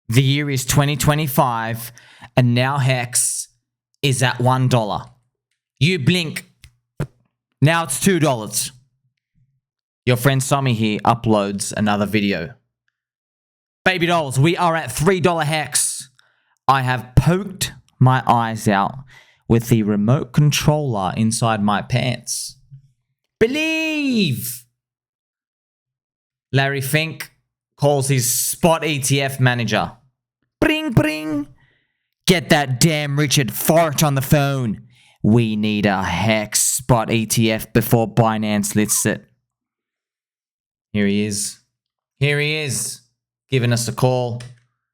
The year is 2025, and now HEX is at $1. You blink. Now it's $2. Your friend Sommi here uploads another video. Baby dolls, we are at $3 HEX. I have poked my eyes out with the remote controller inside my pants. Believe! Larry Fink calls his spot ETF manager. Bring, bring. Get that damn Richard Fort on the phone. We need a HEX spot ETF before Binance lists it. Here he is. Here he is, giving us a call.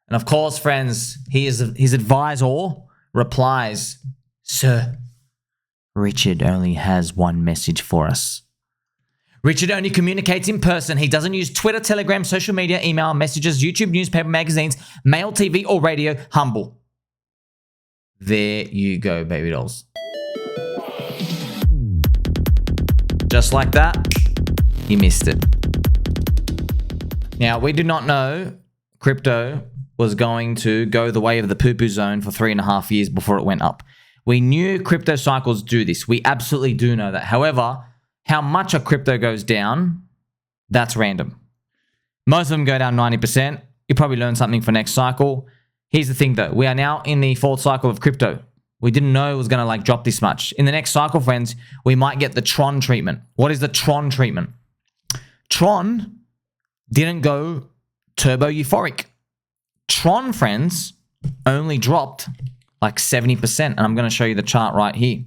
And of course, friends, his advisor replies, Sir, Richard only has one message for us. Richard only communicates in person. He doesn't use Twitter, Telegram, social media, email, messages, YouTube, newspaper, magazines, mail, TV, or radio. Humble. There you go, baby dolls. Just like that, he missed it. Now, we did not know crypto was going to go the way of the poo-poo zone for 3.5 years before it went up. We knew crypto cycles do this. We absolutely do know that. However, how much a crypto goes down, that's random. Most of them go down 90%. You probably learn something for next cycle. Here's the thing though. We are now in the fourth cycle of crypto. We didn't know it was going to drop this much. In the next cycle, friends, we might get the Tron treatment. What is the Tron treatment? Tron didn't go turbo euphoric. Tron, friends, only dropped like 70%. And I'm going to show you the chart right here.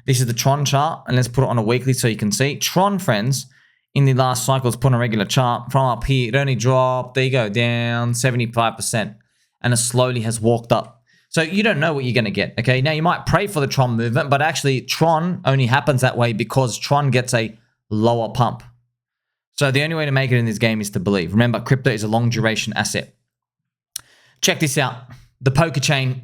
This is the Tron chart, and let's put it on a weekly so you can see. Tron, friends, in the last cycle, let's put on a regular chart. From up here, it only dropped, there you go, down 75%. And it slowly has walked up. So you don't know what you're going to get, okay? Now, you might pray for the Tron movement, but actually, Tron only happens that way because Tron gets a lower pump. So the only way to make it in this game is to believe. Remember, crypto is a long-duration asset. Check this out. The PokeChain.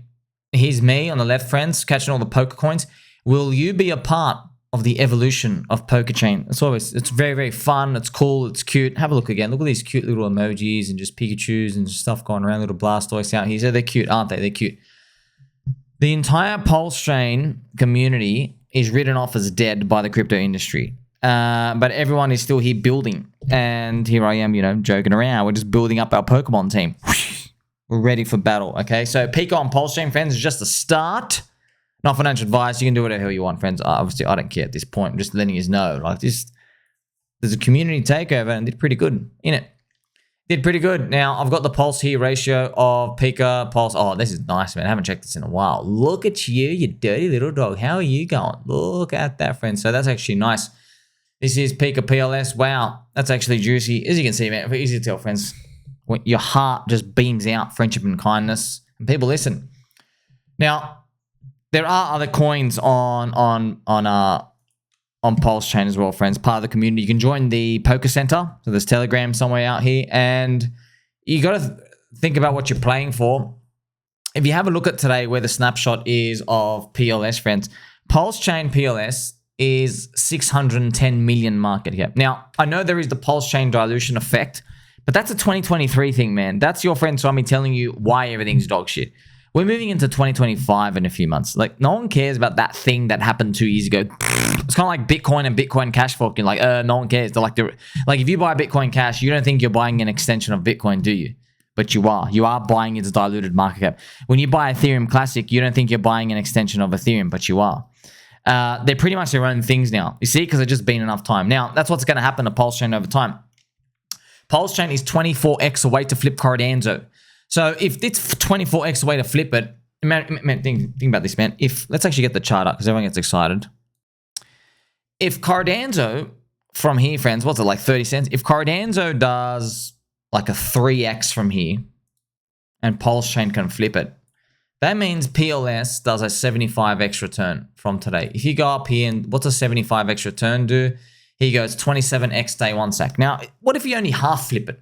Here's me on the left, friends, catching all the poker coins. Will you be a part of the evolution of PokeChain? It's very, very fun. It's cool. It's cute. Have a look again. Look at these cute little emojis and just Pikachus and stuff going around. Little Blastoise out here. So they're cute, aren't they? They're cute. The entire PulseChain community is written off as dead by the crypto industry. But everyone is still here building. And here I am, joking around. We're just building up our Pokemon team. We're ready for battle, okay? So Pika on PulseChain, friends, is just a start. Not financial advice. You can do whatever you want, friends. Obviously, I don't care at this point. I'm just letting you know. There's a community takeover and did pretty good in it. Did pretty good. Now, I've got the pulse here ratio of Pika, pulse. Oh, this is nice, man. I haven't checked this in a while. Look at you dirty little dog. How are you going? Look at that, friends. So that's actually nice. This is Pika PLS. Wow, that's actually juicy. As you can see, man, easy to tell, friends. When your heart just beams out friendship and kindness, and people listen. Now, there are other coins on PulseChain as well, friends. Part of the community. You can join the Poker Center. So there's Telegram somewhere out here, and you got to think about what you're playing for. If you have a look at today, where the snapshot is of PLS, friends, PulseChain PLS is 610 million market cap. Now, I know there is the PulseChain dilution effect, but that's a 2023 thing, man. That's your friend Sommi telling you why everything's dog shit. We're moving into 2025 in a few months. No one cares about that thing that happened 2 years ago. It's kind of like Bitcoin and Bitcoin Cash fucking no one cares. They're if you buy Bitcoin Cash, you don't think you're buying an extension of Bitcoin, do you? But you are. You are buying its diluted market cap. When you buy Ethereum Classic, you don't think you're buying an extension of Ethereum, but you are. They're pretty much their own things now. You see, because it's just been enough time. Now, that's what's going to happen to PulseChain over time. PulseChain is 24x away to flip Cardanzo. So if it's 24x away to flip it, man, think about this, man. Let's actually get the chart up because everyone gets excited. If Cardanzo, from here, friends, what's it, 30 cents? If Cardanzo does a 3x from here and PulseChain can flip it, that means PLS does a 75x return from today. If you go up here and what's a 75x return do? Here goes 27x day one sack. Now, what if you only half flip it?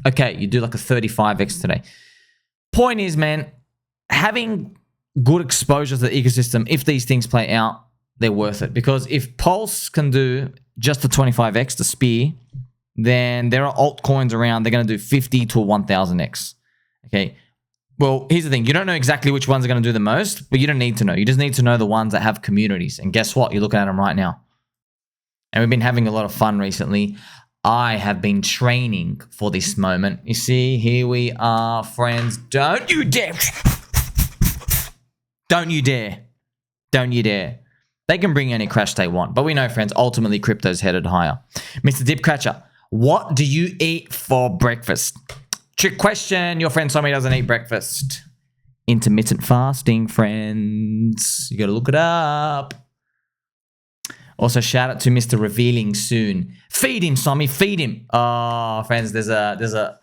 Okay, you do a 35x today. Point is, man, having good exposure to the ecosystem, if these things play out, they're worth it. Because if Pulse can do just the 25x, the spear, then there are altcoins around, they're going to do 50 to 1000x. Okay. Well, here's the thing. You don't know exactly which ones are going to do the most, but you don't need to know. You just need to know the ones that have communities. And guess what? You're looking at them right now. And we've been having a lot of fun recently. I have been training for this moment. You see, here we are, friends. Don't you dare. Don't you dare. Don't you dare. They can bring any crash they want. But we know, friends, ultimately crypto's headed higher. Mr. Dipcatcher, what do you eat for breakfast? Trick question. Your friend Sommi doesn't eat breakfast. Intermittent fasting, friends. You got to look it up. Also, shout out to Mr. Revealing Soon. Feed him, Sommi. Feed him. Oh, friends, there's a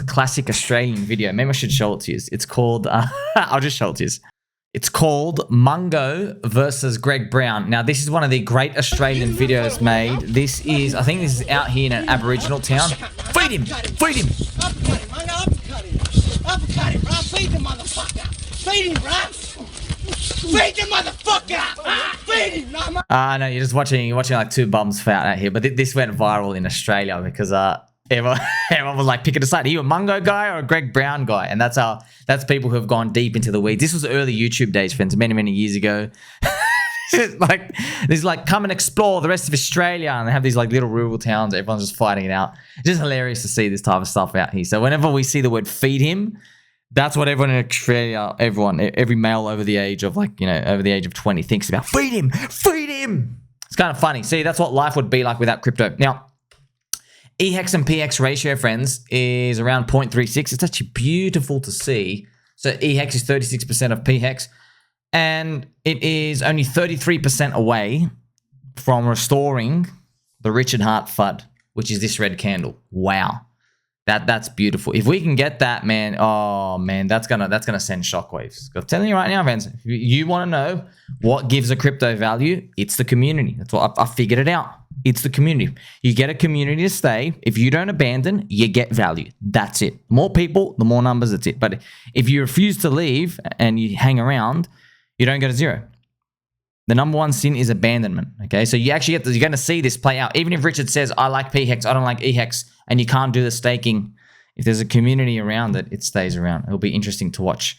classic Australian video. Maybe I should show it to you. It's called. I'll just show it to you. It's called Mungo versus Greg Brown. Now, this is one of the great Australian videos made. This is, I think this is out here in an Aboriginal town. Feed him! Feed him! Uppercut him, Mungo, uppercut him! Uppercut him, bro! Feed the motherfucker! Feed him, bro! Feed the motherfucker! Feed him! No, you're just watching like two bums fight out here. But this went viral in Australia because everyone was like picking a side. Are you a Mungo guy or a Greg Brown guy? And that's people who have gone deep into the weeds. This was early YouTube days, friends, many years ago. This is like come and explore the rest of Australia, and they have these like little rural towns. Everyone's just fighting it out. It's just hilarious to see this type of stuff out here. So whenever we see the word feed him, that's what everyone in Australia, every male over the age of over the age of 20 thinks about. Feed him, feed him. It's kind of funny. See, that's what life would be like without crypto. Now, eHEX and pHEX ratio, friends, is around 0.36. It's actually beautiful to see. So eHEX is 36% of pHEX, and it is only 33% away from restoring the Richard Hart FUD, which is this red candle. Wow. That's beautiful. If we can get that, man, oh man, that's gonna send shockwaves. I'm telling you right now, friends, if you want to know what gives a crypto value, it's the community. That's what I figured it out. It's the community. You get a community to stay. If you don't abandon, you get value. That's it. The more people, the more numbers, that's it. But if you refuse to leave and you hang around, you don't go to zero. The number one sin is abandonment. Okay, so you actually you're going to see this play out. Even if Richard says, I like pHEX, I don't like eHEX, and you can't do the staking, if there's a community around it, it stays around. It'll be interesting to watch.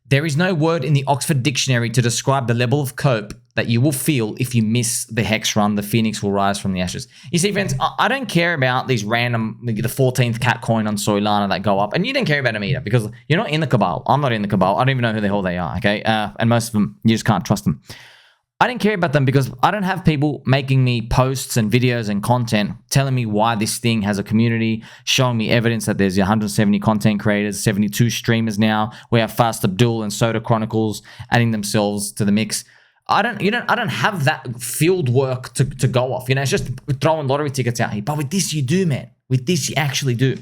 There is no word in the Oxford Dictionary to describe the level of cope that you will feel if you miss the hex run. The phoenix will rise from the ashes. You see, friends, I don't care about these random, the 14th cat coin on Solana that go up. And you don't care about them either because you're not in the cabal. I'm not in the cabal. I don't even know who the hell they are, okay? And most of them, you just can't trust them. I don't care about them because I don't have people making me posts and videos and content telling me why this thing has a community, showing me evidence that there's 170 content creators, 72 streamers now. We have Fast Abdul and Soda Chronicles adding themselves to the mix. I don't have that field work to go off. It's just throwing lottery tickets out here. But with this, you do, man. With this, you actually do.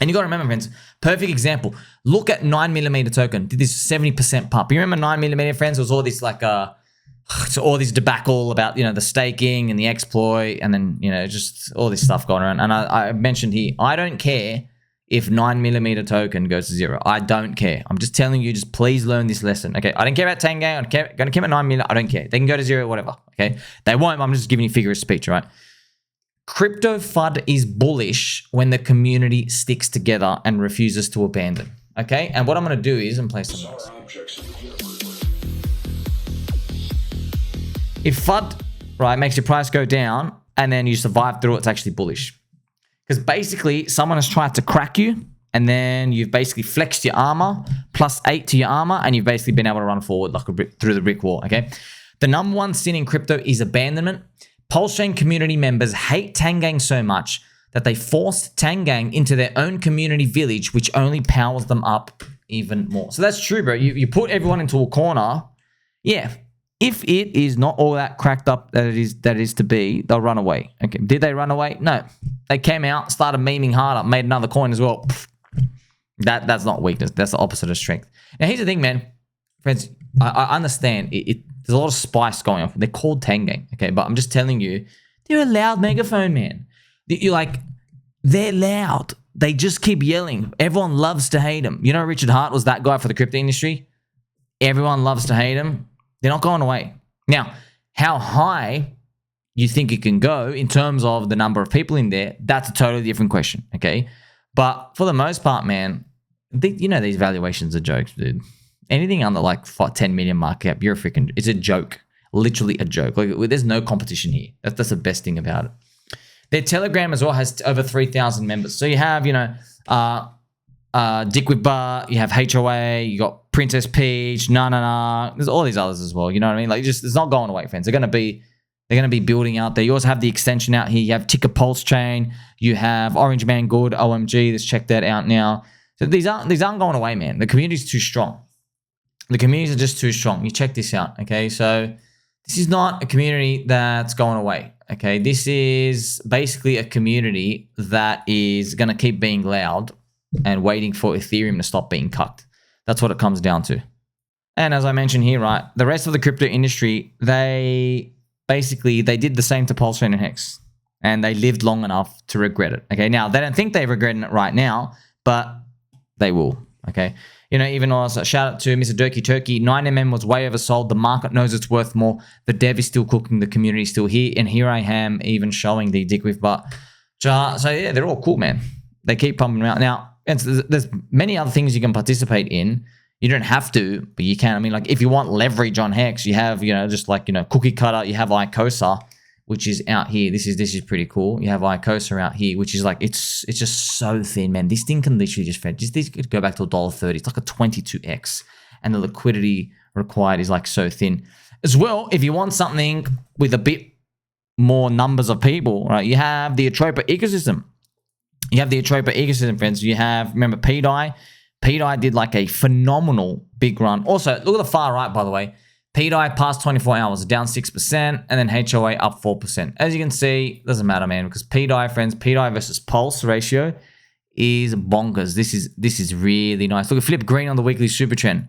And you got to remember, friends, perfect example. Look at 9mm token. Did this 70% pump. You remember 9mm, friends? It was all this so all this debacle about, the staking and the exploit and then, just all this stuff going around. And I mentioned here, I don't care if 9mm token goes to zero. I don't care. I'm just telling you, just please learn this lesson. Okay, I don't care about Tang Gang. I'm going to care about 9mm. I don't care. They can go to zero, whatever. Okay, they won't. I'm just giving you figure of speech, right? Crypto FUD is bullish when the community sticks together and refuses to abandon. Okay, and what I'm going to do is play some noise. If FUD, right, makes your price go down and then you survive through it, it's actually bullish. Because basically, someone has tried to crack you and then you've basically flexed your armor, +8 to your armor, and you've basically been able to run forward like through the brick wall, okay? The number one sin in crypto is abandonment. PulseChain community members hate Tang Gang so much that they forced Tang Gang into their own community village, which only powers them up even more. So that's true, bro. You put everyone into a corner. Yeah. If it is not all that cracked up that it is to be, they'll run away. Okay, did they run away? No. They came out, started memeing harder, made another coin as well. That's not weakness. That's the opposite of strength. Now, here's the thing, man. Friends, I understand. There's a lot of spice going on. They're called Tang Gang, okay? But I'm just telling you, they're a loud megaphone, man. They're loud. They just keep yelling. Everyone loves to hate them. You know, Richard Hart was that guy for the crypto industry. Everyone loves to hate him. They're not going away. Now, how high you think it can go in terms of the number of people in there, that's a totally different question, okay? But for the most part, man, you know these valuations are jokes, dude. Anything under like 10 million market cap, you're a freaking, it's a joke. Literally a joke. Like there's no competition here. That's the best thing about it. Their Telegram as well has over 3,000 members. So you have, you know, DickWifButt, you have HOA, you got Princess Peach, NANANA. There's all these others as well. You know what I mean? Like just it's not going away, friends. They're gonna be building out there. You also have the extension out here. You have Ticker PulseChain. You have Orange Man Good. OMG, let's check that out now. So these aren't going away, man. The community's too strong. The communities are just too strong. You check this out, okay? So this is not a community that's going away, okay? This is basically a community that is going to keep being loud and waiting for Ethereum to stop being cucked. That's what it comes down to. And as I mentioned here, right, the rest of the crypto industry, they did the same to PulseChain and eHEX, and they lived long enough to regret it, okay? Now, they don't think they're regretting it right now, but they will, okay? You know, even also shout out to Mr. Durkey Turkey. 9mm was way oversold. The market knows it's worth more. The dev is still cooking. The community is still here. And here I am even showing the DickWifButt chart. So yeah, they're all cool, man. They keep pumping them out. Now, there's many other things you can participate in. You don't have to, but you can. I mean, like if you want leverage on HEX, you have, you know, just like, you know, cookie cutter. You have Icosa, which is out here. This is pretty cool. You have Icosa out here, which is like, it's just so thin, man. This thing can literally this could go back to $1.30. It's like a 22x, and the liquidity required is like so thin. As well, if you want something with a bit more numbers of people, right? You have the Atropa Ecosystem. You have the Atropa Ecosystem, friends. You have, remember pDAI? pDAI did like a phenomenal big run. Also, look at the far right, by the way. pDAI past 24 hours, down 6%, and then HOA up 4%. As you can see, doesn't matter, man, because pDAI, friends, pDAI versus Pulse ratio is bonkers. This is really nice. Look at flip green on the weekly super trend.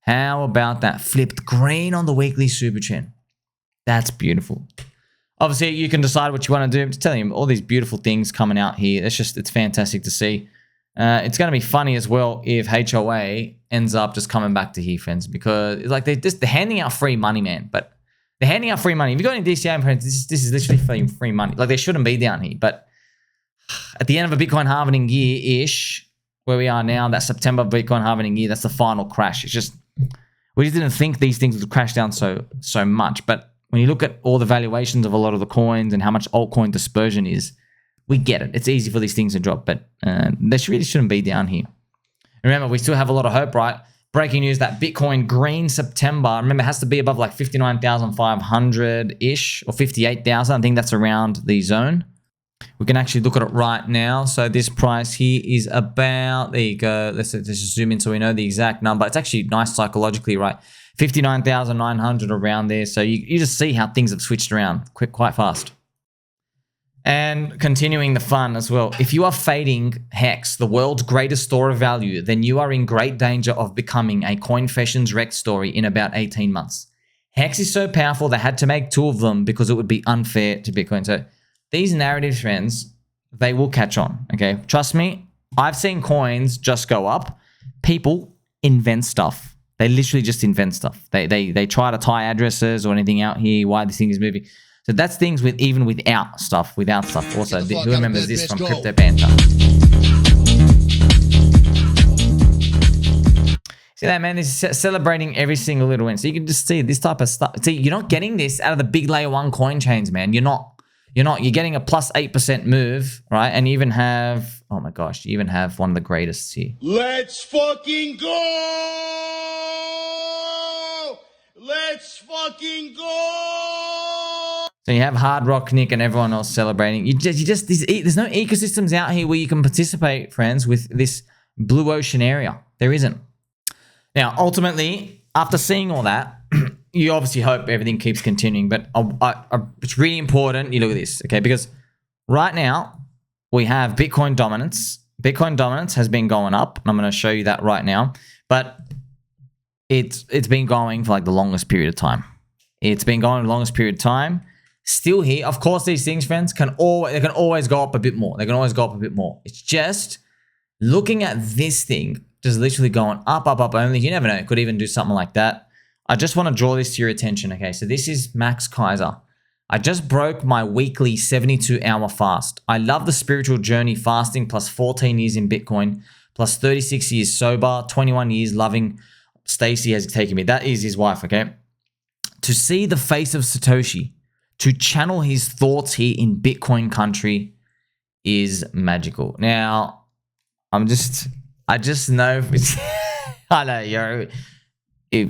How about that? Flipped green on the weekly super trend. That's beautiful. Obviously, you can decide what you want to do. I'm just telling you, all these beautiful things coming out here. It's fantastic to see. It's going to be funny as well if HOA ends up just coming back to here, friends, because it's like they're handing out free money, man. But they're handing out free money. If you got any DCA, friends, this is literally free money. Like they shouldn't be down here. But at the end of a Bitcoin halving year-ish, where we are now, that September Bitcoin halving year, that's the final crash. It's just, we just didn't think these things would crash down so much. But when you look at all the valuations of a lot of the coins and how much altcoin dispersion is, we get it. It's easy for these things to drop, but they really shouldn't be down here. Remember, we still have a lot of hope, right? Breaking news that Bitcoin green September, remember, it has to be above like 59,500-ish or 58,000. I think that's around the zone. We can actually look at it right now. So this price here is about, there you go. Let's just zoom in so we know the exact number. It's actually nice psychologically, right? 59,900 around there. So you just see how things have switched around quite fast. And continuing the fun as well. If you are fading HEX, the world's greatest store of value, then you are in great danger of becoming a CoinFashions wreck story in about 18 months. HEX is so powerful they had to make 2 of them because it would be unfair to Bitcoin. So these narrative trends, they will catch on, okay? Trust me, I've seen coins just go up. People invent stuff. They literally just invent stuff. They try to tie addresses or anything out here, why this thing is moving. So that's things with even without stuff. Also, who remembers this from Crypto Banter? See that, man? This is celebrating every single little win. So you can just see this type of stuff. See, you're not getting this out of the big layer 1 coin chains, man. You're not. You're getting a plus 8% move, right? And you even have, oh my gosh, you even have one of the greatest here. Let's fucking go! Let's fucking go! So you have Hard Rock Nick and everyone else celebrating. There's no ecosystems out here where you can participate, friends, with this blue ocean area. There isn't. Now, ultimately, after seeing all that, you obviously hope everything keeps continuing, but it's really important you look at this, okay? Because right now, we have Bitcoin dominance. Bitcoin dominance has been going up, and I'm going to show you that right now. But it's been going for like the longest period of time. It's been going the longest period of time. Still here. Of course, these things, friends, can always go up a bit more. They can always go up a bit more. It's just looking at this thing, just literally going up only. You never know. It could even do something like that. I just want to draw this to your attention, okay? So this is Max Keiser. I just broke my weekly 72-hour fast. I love the spiritual journey fasting plus 14 years in Bitcoin plus 36 years sober, 21 years loving. Stacy has taken me. That is his wife, okay? To see the face of Satoshi, to channel his thoughts here in Bitcoin country is magical. Now, I just know, I know, yo,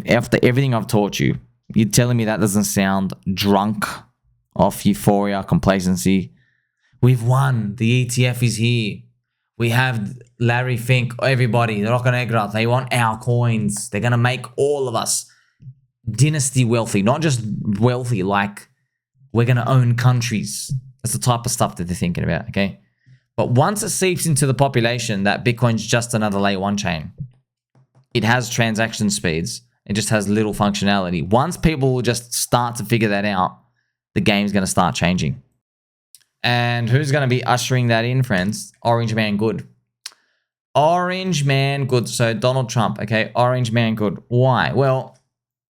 after everything I've taught you, you're telling me that doesn't sound drunk off euphoria, complacency. We've won. The ETF is here. We have Larry Fink, everybody, the Rock and Egra. They want our coins. They're going to make all of us dynasty wealthy. Not just wealthy, like we're going to own countries. That's the type of stuff that they're thinking about, okay? But once it seeps into the population that Bitcoin's just another layer 1 chain, it has transaction speeds. It just has little functionality. Once people just start to figure that out, the game's going to start changing. And who's going to be ushering that in, friends? Orange Man Good. Orange Man Good. So Donald Trump, okay? Orange Man Good. Why? Well,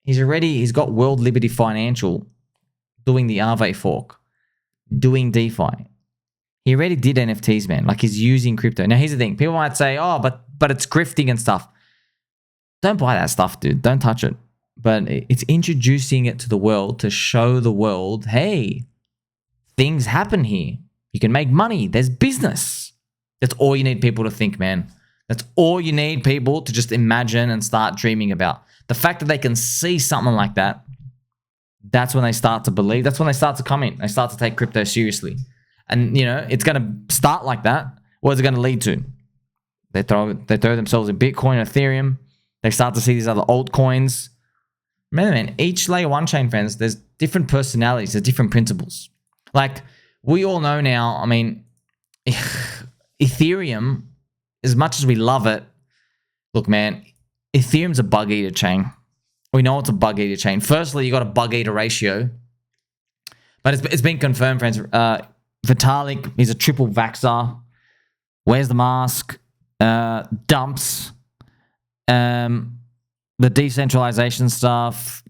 he's got World Liberty Financial doing the Aave fork, doing DeFi. He already did NFTs, man. Like, he's using crypto. Now, here's the thing. People might say, oh, but it's grifting and stuff. Don't buy that stuff, dude. Don't touch it. But it's introducing it to the world to show the world, hey, things happen here. You can make money. There's business. That's all you need people to think, man. That's all you need people to just imagine and start dreaming about. The fact that they can see something like that, that's when they start to believe. That's when they start to come in. They start to take crypto seriously. And, you know, it's going to start like that. What is it going to lead to? They throw themselves in Bitcoin, Ethereum. They start to see these other altcoins. Remember, man, each layer 1 chain, friends, there's different personalities, there's different principles. Like, we all know now, I mean, Ethereum, as much as we love it, look, man, Ethereum's a bug eater chain. We know it's a bug eater chain. Firstly, you got a bug eater ratio. But it's been confirmed, friends. Vitalik, he's a triple vaxxer. Wears the mask. Dumps. The decentralization stuff.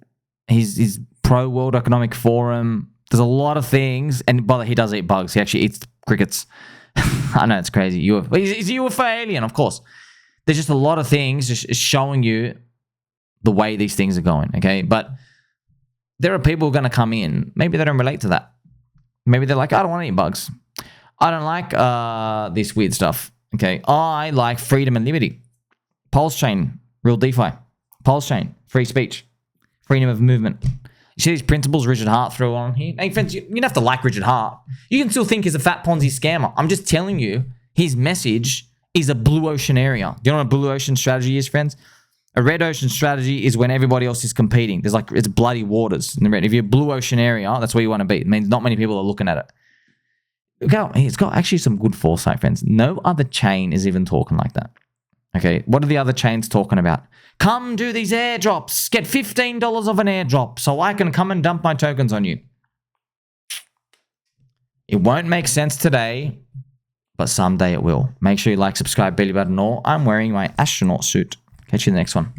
He's pro World Economic Forum. There's a lot of things, and by the way, he does eat bugs. He actually eats crickets. I know, it's crazy. He's a UFO alien, of course. There's just a lot of things just showing you the way these things are going, okay? But there are people who are going to come in. Maybe they don't relate to that. Maybe they're like, I don't want to eat bugs. I don't like this weird stuff, okay? I like freedom and liberty. PulseChain, real DeFi. PulseChain, free speech. Freedom of movement. You see these principles Richard Hart threw on here? Hey, friends, you don't have to like Richard Hart. You can still think he's a fat Ponzi scammer. I'm just telling you, his message is a blue ocean area. Do you know what a blue ocean strategy is, friends? A red ocean strategy is when everybody else is competing. There's like, it's bloody waters in the red. If you're a blue ocean area, that's where you want to be. It means not many people are looking at it. Look out, it's got actually some good foresight, friends. No other chain is even talking like that. Okay, what are the other chains talking about? Come do these airdrops. Get $15 of an airdrop so I can come and dump my tokens on you. It won't make sense today, but someday it will. Make sure you like, subscribe, belly button, or I'm wearing my astronaut suit. Catch you in the next one.